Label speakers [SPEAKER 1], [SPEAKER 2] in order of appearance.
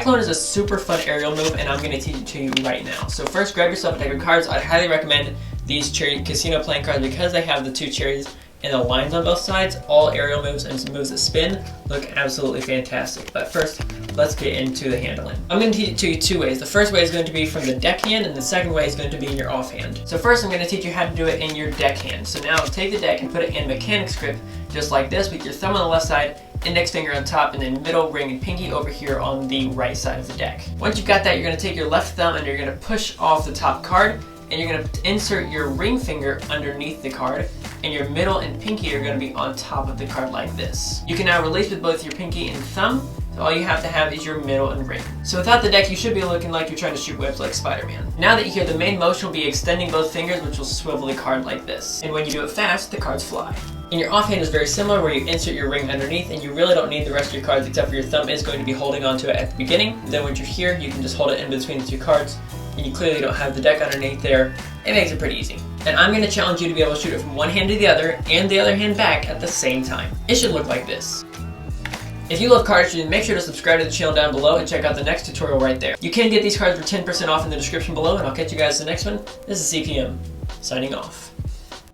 [SPEAKER 1] Cyclone is a super fun aerial move, and I'm going to teach it to you right now. So first, grab yourself a deck of cards. I'd highly recommend these Cherry Casino playing cards because they have the two cherries and the lines on both sides. All aerial moves and moves that spin look absolutely fantastic. But first, let's get into the handling. I'm going to teach it to you two ways. The first way is going to be from the deck hand, and the second way is going to be in your offhand. So first, I'm going to teach you how to do it in your deck hand. So now take the deck and put it in mechanics grip, just like this, with your thumb on the left side, index finger on top, and then middle ring and pinky over here on the right side of the deck. Once you've got that, you're going to take your left thumb and you're going to push off the top card, and you're going to insert your ring finger underneath the card, and your middle and pinky are going to be on top of the card like this. You can now release with both your pinky and thumb, so all you have to have is your middle and ring. So without the deck, you should be looking like you're trying to shoot webs like Spider-Man. Now that you hear the main motion will be extending both fingers, which will swivel the card like this. And when you do it fast, the cards fly. And your offhand is very similar, where you insert your ring underneath, and you really don't need the rest of your cards except for your thumb is going to be holding onto it at the beginning. Then once you're here, you can just hold it in between the two cards, and you clearly don't have the deck underneath there. It makes it pretty easy. And I'm going to challenge you to be able to shoot it from one hand to the other and the other hand back at the same time. It should look like this. If you love card shooting, make sure to subscribe to the channel down below and check out the next tutorial right there. You can get these cards for 10% off in the description below, and I'll catch you guys in the next one. This is CPM, signing off.